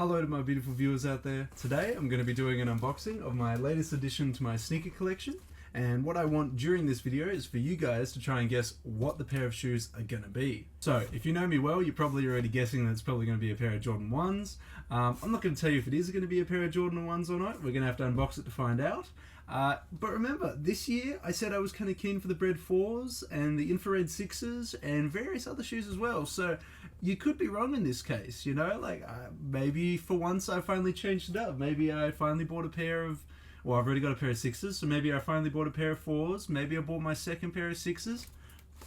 Hello to my beautiful viewers out there. Today I'm going to be doing an unboxing of my latest addition to my sneaker collection, and what I want during this video is for you guys to try and guess what the pair of shoes are going to be. So if you know me well, you're probably already guessing that it's probably going to be a pair of Jordan 1s. I'm not going to tell you if it is going to be a pair of Jordan 1s or not. We're going to have to unbox it to find out. But remember, this year I said I was kind of keen for the Bred 4s and the infrared 6s and various other shoes as well. So you could be wrong in this case, you know, like maybe for once I finally changed it up. Maybe I finally bought a pair of, well, I've already got a pair of 6s, so maybe I finally bought a pair of 4s. Maybe I bought my second pair of 6s.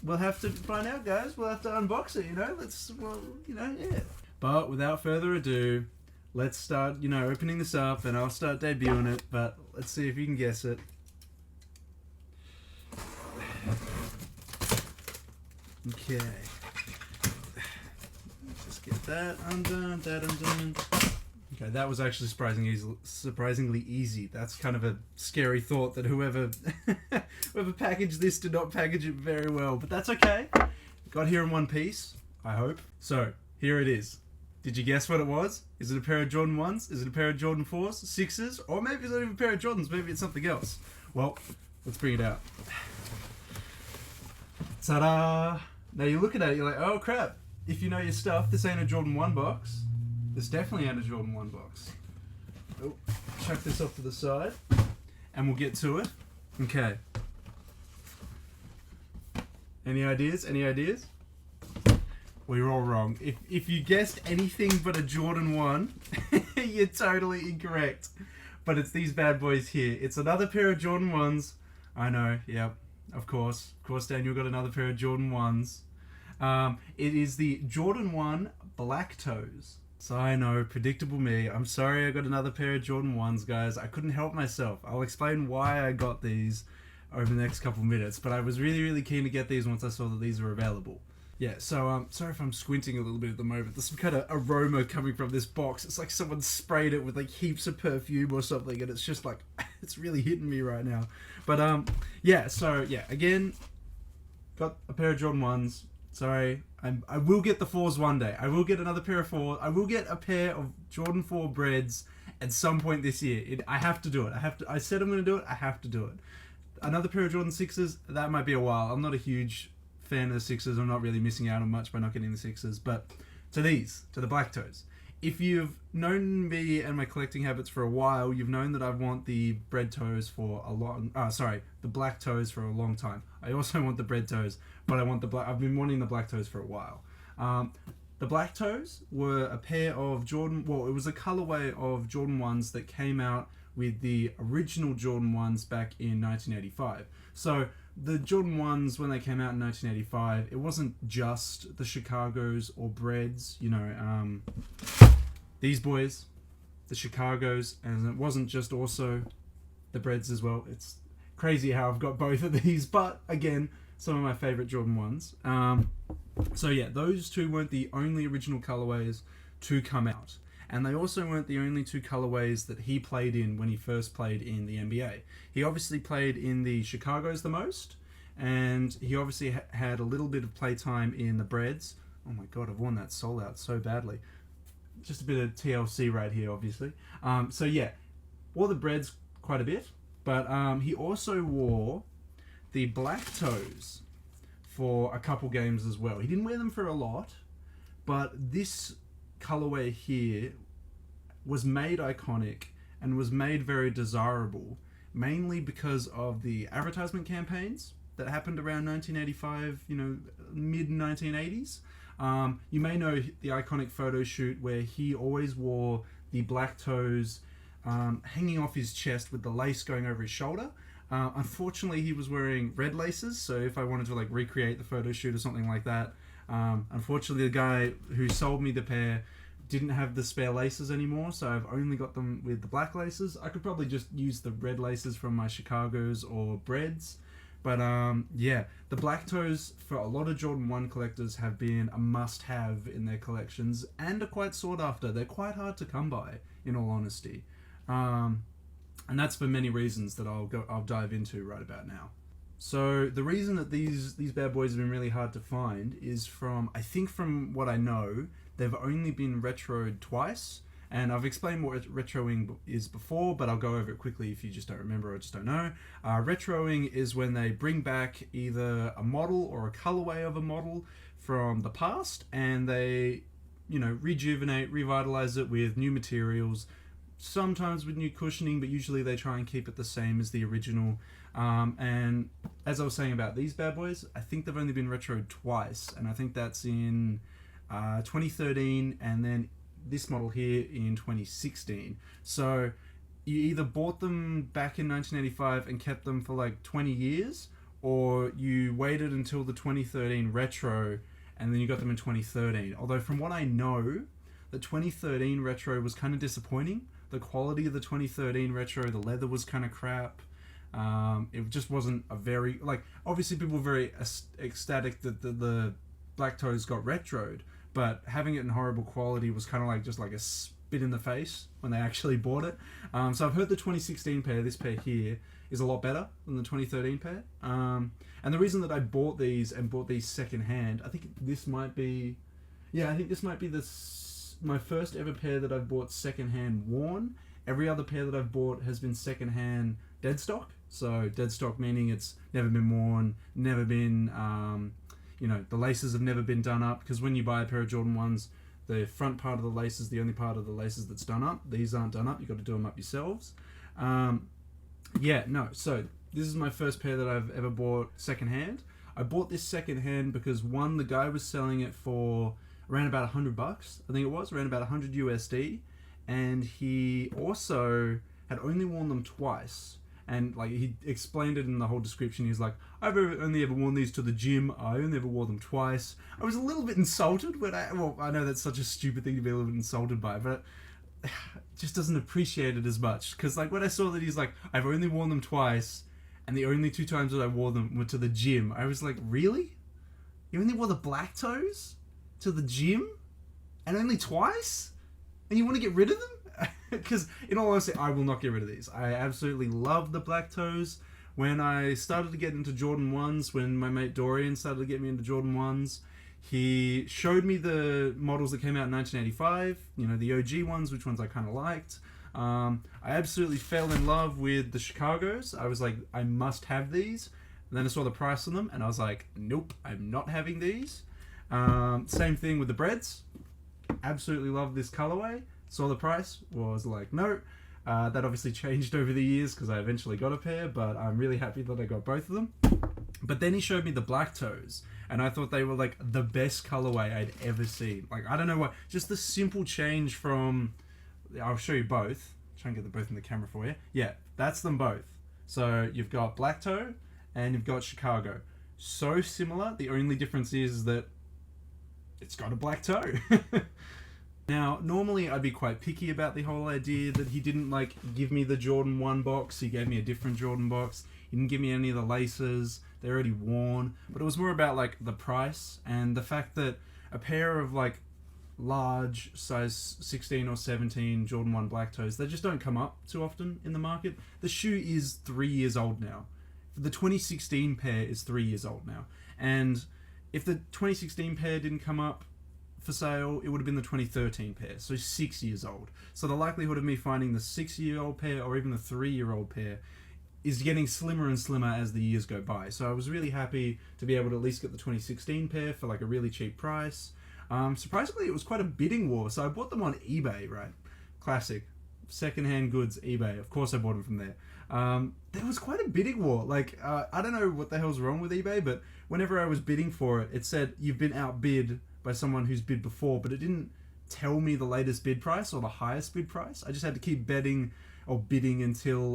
We'll have to find out, guys. We'll have to unbox it, you know. Yeah. But without further ado, let's start, opening this up, and I'll start debuting it, but let's see if you can guess it. Okay. Just get that undone, Okay, that was actually surprisingly easy. That's kind of a scary thought that whoever packaged this did not package it very well, but that's okay. Got here in one piece, I hope. So, here it is. Did you guess what it was? Is it a pair of Jordan 1s? Is it a pair of Jordan 4s? 6s? Or maybe it's not even a pair of Jordans. Maybe it's something else. Well, let's bring it out. Ta-da! Now you look at it, you're like, oh crap. If you know your stuff, this ain't a Jordan 1 box. This definitely ain't a Jordan 1 box. Oh, chuck this off to the side. And we'll get to it. Okay. Any ideas? Any ideas? Well, you're all wrong. If you guessed anything but a Jordan 1, you're totally incorrect. But it's these bad boys here. It's another pair of Jordan 1s. I know, yep, of course. Of course, Daniel got another pair of Jordan 1s. It is the Jordan 1 Black Toes. So I know, predictable me. I'm sorry I got another pair of Jordan 1s, guys. I couldn't help myself. I'll explain why I got these over the next couple minutes. But I was really keen to get these once I saw that these were available. Yeah, so sorry if I'm squinting a little bit at the moment. There's some kind of aroma coming from this box. It's like someone sprayed it with like heaps of perfume or something, and it's just like, it's really hitting me right now. But yeah, so yeah, again, got a pair of Jordan 1s. Sorry, I will get the 4s one day. I will get another pair of 4s. I will get a pair of Jordan 4 Breds at some point this year. I have to do it. I said I'm going to do it. I have to do it. Another pair of Jordan 6s, that might be a while. I'm not a huge fan of the 6s. I'm not really missing out on much by not getting the 6s. But to the Black Toes. If you've known me and my collecting habits for a while, you've known that I want the Bred Toes for a long... the Black Toes for a long time. I also want the Bred Toes, but I've been wanting the Black Toes for a while. The Black Toes were a pair of Jordan... Well, it was a colorway of Jordan 1s that came out with the original Jordan 1s back in 1985. So the Jordan 1s, when they came out in 1985, it wasn't just the Chicagos or Breds, these boys, the Chicagos, and it wasn't just also the Breds as well. It's crazy how I've got both of these, but again, some of my favorite Jordan 1s. So yeah, those two weren't the only original colorways to come out. And they also weren't the only two colorways that he played in when he first played in the NBA. He obviously played in the Chicagos the most, and he obviously had a little bit of playtime in the Breds. Oh my god, I've worn that sole out so badly. Just a bit of TLC right here, obviously. So yeah, wore the Breds quite a bit, but he also wore the Black Toes for a couple games as well. He didn't wear them for a lot, but this colorway here was made iconic and was made very desirable, mainly because of the advertisement campaigns that happened around 1985, mid 1980s. You may know the iconic photo shoot where he always wore the Black Toes hanging off his chest with the lace going over his shoulder. Unfortunately, he was wearing red laces, so if I wanted to like recreate the photo shoot or something like that, unfortunately the guy who sold me the pair didn't have the spare laces anymore, so I've only got them with the black laces. I could probably just use the red laces from my Chicagos or Breds. But yeah, the Black Toes for a lot of Jordan 1 collectors have been a must-have in their collections and are quite sought after. They're quite hard to come by, in all honesty. And that's for many reasons that I'll dive into right about now. So the reason that these bad boys have been really hard to find is from what I know, they've only been retroed twice, And I've explained what retroing is before, but I'll go over it quickly if you just don't remember or just don't know. Retroing is when they bring back either a model or a colorway of a model from the past, and they, rejuvenate, revitalize it with new materials, sometimes with new cushioning, but usually they try and keep it the same as the original. And as I was saying about these bad boys, I think they've only been retroed twice, and I think that's in 2013 and then this model here in 2016. So you either bought them back in 1985 and kept them for like 20 years, or you waited until the 2013 retro and then you got them in 2013. Although from what I know, the 2013 retro was kind of disappointing. The quality of the 2013 retro, the leather was kind of crap. It just wasn't a very, obviously people were very ecstatic that the Black Toes got retroed, but having it in horrible quality was kind of just like a spit in the face when they actually bought it. So I've heard the 2016 pair, this pair here, is a lot better than the 2013 pair. And the reason that I bought these secondhand, I think this might be my first ever pair that I've bought secondhand worn. Every other pair that I've bought has been secondhand dead stock. So dead stock meaning it's never been worn, never been, the laces have never been done up, because when you buy a pair of Jordan 1s, the front part of the lace is the only part of the laces that's done up. These aren't done up. You've got to do them up yourselves. So this is my first pair that I've ever bought secondhand. I bought this secondhand because, one, the guy was selling it for around about $100. I think it was around about 100 USD, and he also had only worn them twice. And he explained it in the whole description. He's like, I've only ever worn these to the gym. I only ever wore them twice. I was a little bit insulted when I know that's such a stupid thing to be a little bit insulted by, but it just doesn't appreciate it as much. Because when I saw that he's like, I've only worn them twice, and the only 2 times that I wore them were to the gym, I was like, really? You only wore the Black Toes to the gym? And only twice? And you want to get rid of them? Because in all honesty, I will not get rid of these. I absolutely love the Black Toes. When I started to get into Jordan 1s, when my mate Dorian started to get me into Jordan 1s, he showed me the models that came out in 1985, the OG ones, which ones I kind of liked. I absolutely fell in love with the Chicagos. I was like, I must have these. And then I saw the price on them, and I was like, nope, I'm not having these. Same thing with the Breads. Absolutely love this colorway. Saw the price, was like, no. That obviously changed over the years because I eventually got a pair, but I'm really happy that I got both of them. But then he showed me the Black Toes, and I thought they were the best colorway I'd ever seen. I don't know what, just the simple change from, I'll show you both. Try and get them both in the camera for you. Yeah, that's them both. So you've got Black Toe and you've got Chicago. So similar. The only difference is that it's got a black toe. Now, normally I'd be quite picky about the whole idea that he didn't give me the Jordan 1 box. He gave me a different Jordan box. He didn't give me any of the laces. They're already worn. But it was more about the price and the fact that a pair of large size 16 or 17 Jordan 1 Black Toes, they just don't come up too often in the market. The shoe is 3 years old now. The 2016 pair is 3 years old now. And if the 2016 pair didn't come up for sale, it would have been the 2013 pair, so 6 years old. So the likelihood of me finding the 6-year-old pair or even the 3-year-old pair is getting slimmer and slimmer as the years go by. So I was really happy to be able to at least get the 2016 pair for a really cheap price. Surprisingly, it was quite a bidding war, so I bought them on eBay, right? Classic. Secondhand goods, eBay. Of course I bought them from there. There was quite a bidding war. I don't know what the hell's wrong with eBay, but whenever I was bidding for it, it said, you've been outbid by someone who's bid before, but it didn't tell me the latest bid price or the highest bid price. I just had to keep bidding until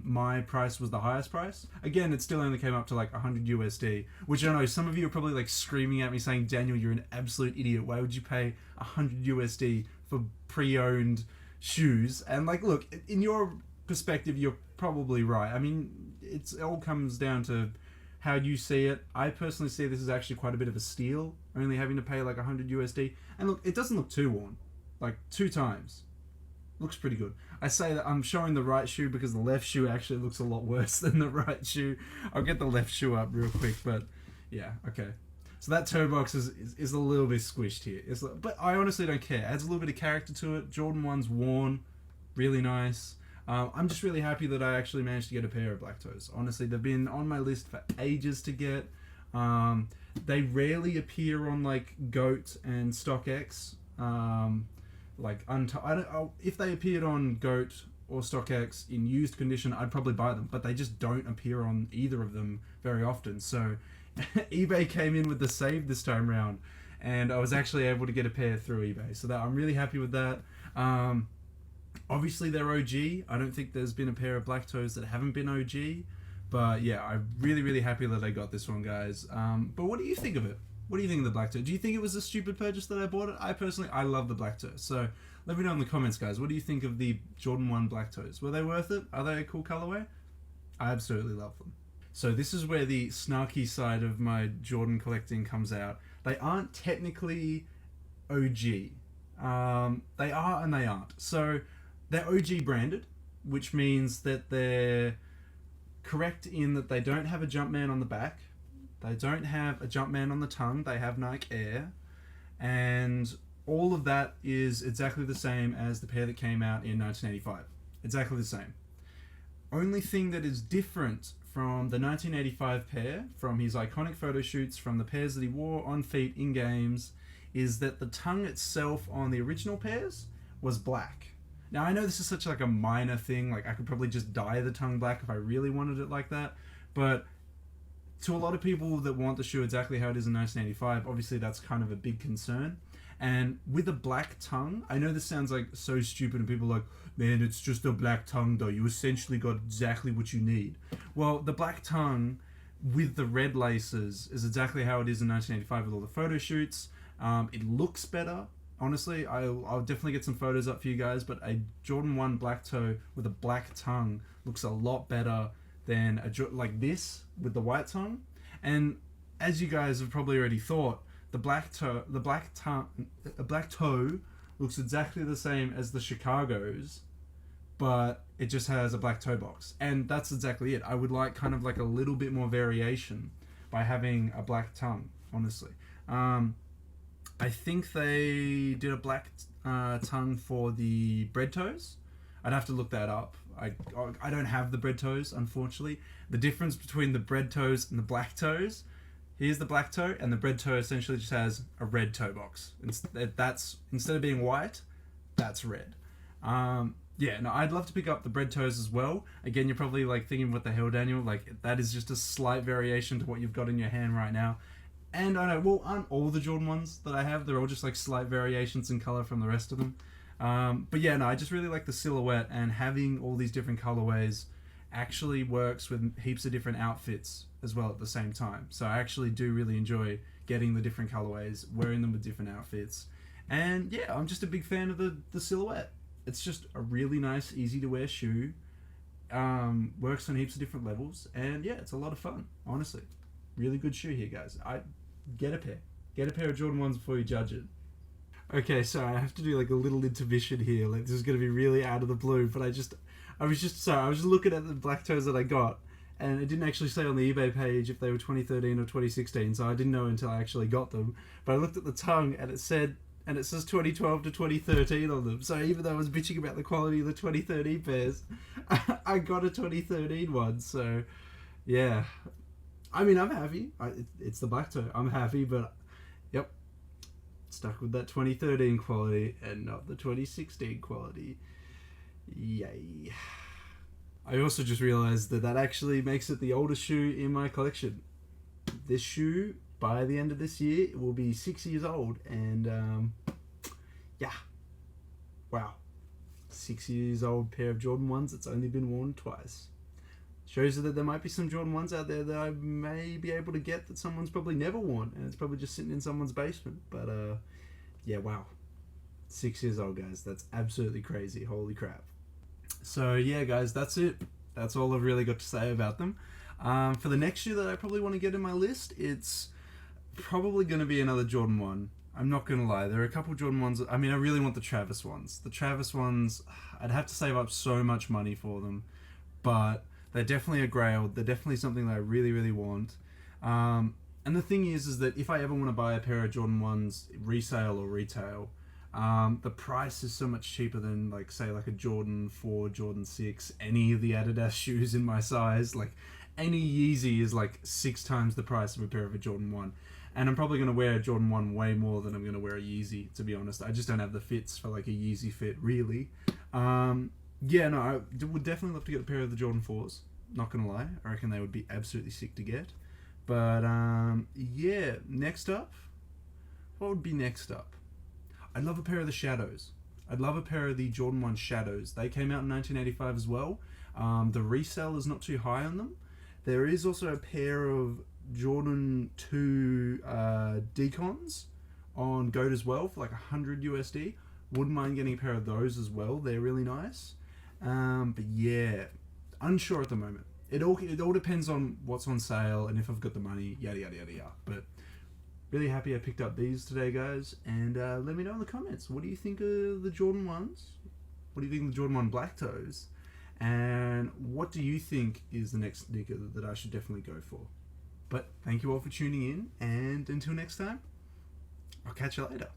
my price was the highest price. Again, it still only came up to 100 USD, which I know some of you are probably screaming at me saying, Daniel, you're an absolute idiot. Why would you pay 100 USD for pre-owned shoes? And look, in your perspective, you're probably right. I mean, it all comes down to how you see it. I personally see this as actually quite a bit of a steal, only having to pay 100 USD. And look, it doesn't look too worn. 2 times. Looks pretty good. I say that I'm showing the right shoe because the left shoe actually looks a lot worse than the right shoe. I'll get the left shoe up real quick, but yeah, okay. So that toe box is a little bit squished here. But I honestly don't care. It adds a little bit of character to it. Jordan 1's worn, really nice. I'm just really happy that I actually managed to get a pair of black toes. Honestly, they've been on my list for ages to get. They rarely appear on like GOAT and StockX. If they appeared on GOAT or StockX in used condition, I'd probably buy them, but they just don't appear on either of them very often. So eBay came in with the save this time round, and I was actually able to get a pair through eBay. So that I'm really happy with that. Obviously they're OG. I don't think there's been a pair of black toes that haven't been OG. But yeah, I'm really, really happy that I got this one, guys. But what do you think of it? What do you think of the black toe? Do you think it was a stupid purchase that I bought it? I love the black toe. So let me know in the comments, guys. What do you think of the Jordan 1 black toes? Were they worth it? Are they a cool colorway? I absolutely love them. So this is where the snarky side of my Jordan collecting comes out. They aren't technically OG. They are and they aren't. So they're OG branded, which means that they're correct in that they don't have a Jumpman on the back. They don't have a Jumpman on the tongue. They have Nike Air. And all of that is exactly the same as the pair that came out in 1985. Exactly the same. Only thing that is different from the 1985 pair, from his iconic photo shoots, from the pairs that he wore on feet in games, is that the tongue itself on the original pairs was black. Now, I know this is such like a minor thing, like I could probably just dye the tongue black if I really wanted it like that, but to a lot of people that want the shoe exactly how it is in 1985, obviously that's kind of a big concern. And with a black tongue, I know this sounds like so stupid and people are like, man, it's just a black tongue though, you essentially got exactly what you need. Well, the black tongue with the red laces is exactly how it is in 1985 with all the photo shoots. It looks better. Honestly, I'll definitely get some photos up for you guys, but a Jordan 1 black toe with a black tongue looks a lot better than like this with the white tongue. And as you guys have probably already thought, a black toe looks exactly the same as the Chicago's, but it just has a black toe box. And that's exactly it. I would like kind of like a little bit more variation by having a black tongue, honestly. I think they did a black tongue for the bread toes. I'd have to look that up. I don't have the bread toes, unfortunately. The difference between the bread toes and the black toes, here's the black toe, and the bread toe essentially just has a red toe box. That's instead of being white, that's red. Yeah, no, I'd love to pick up the bread toes as well. Again, you're probably like thinking, what the hell, Daniel? Like, that is just a slight variation to what you've got in your hand right now. And I know, well, aren't all the Jordan ones that I have, they're all just like slight variations in color from the rest of them. But yeah, no, I just really like the silhouette, and having all these different colorways actually works with heaps of different outfits as well at the same time. So I actually do really enjoy getting the different colorways, wearing them with different outfits. And yeah, I'm just a big fan of the silhouette. It's just a really nice, easy to wear shoe. Works on heaps of different levels, and yeah, it's a lot of fun, honestly. Really good shoe here, guys. Get a pair of Jordan 1s before you judge it. Okay, so I have to do like a little intermission here. Like, this is going to be really out of the blue, but I was just looking at the black toes that I got, and it didn't actually say on the eBay page if they were 2013 or 2016, so I didn't know until I actually got them. But I looked at the tongue, and it says 2012 to 2013 on them. So even though I was bitching about the quality of the 2013 pairs, I got a 2013 one. So yeah, I mean, I'm happy. It's the black toe. I'm happy, but yep, stuck with that 2013 quality and not the 2016 quality. Yay. I also just realized that actually makes it the oldest shoe in my collection. This shoe, by the end of this year, it will be 6 years old, and yeah, wow, 6 years old pair of Jordan 1s. It's only been worn twice. Shows you that there might be some Jordan 1s out there that I may be able to get that someone's probably never worn, and it's probably just sitting in someone's basement. But yeah, wow, 6 years old, guys. That's absolutely crazy. Holy crap. So yeah, guys, that's it. That's all I've really got to say about them. For the next shoe that I probably want to get in my list, it's probably going to be another Jordan 1. I'm not going to lie. There are a couple Jordan 1s. I mean, I really want the Travis ones. The Travis ones, I'd have to save up so much money for them. But they're definitely a grail. They're definitely something that I really, really want. And the thing is that if I ever want to buy a pair of Jordan 1s, resale or retail, the price is so much cheaper than, like, say, like a Jordan 4, Jordan 6, any of the Adidas shoes in my size. Like, any Yeezy is like 6 times the price of a pair of a Jordan 1. And I'm probably going to wear a Jordan 1 way more than I'm going to wear a Yeezy, to be honest. I just don't have the fits for like a Yeezy fit, really. Yeah, no, I would definitely love to get a pair of the Jordan 4s. Not going to lie. I reckon they would be absolutely sick to get. But, yeah, next up. What would be next up? I'd love a pair of the Shadows. I'd love a pair of the Jordan 1 Shadows. They came out in 1985 as well. The resale is not too high on them. There is also a pair of Jordan 2 Decons on GOAT as well for like 100 USD. Wouldn't mind getting a pair of those as well. They're really nice. But yeah, unsure at the moment. It all depends on what's on sale and if I've got the money, yada yada yada yada. But really happy I picked up these today, guys. And let me know in the comments, what do you think of the Jordan 1s? What do you think of the Jordan 1 Black Toes? And what do you think is the next sneaker that I should definitely go for? But thank you all for tuning in, and until next time, I'll catch you later.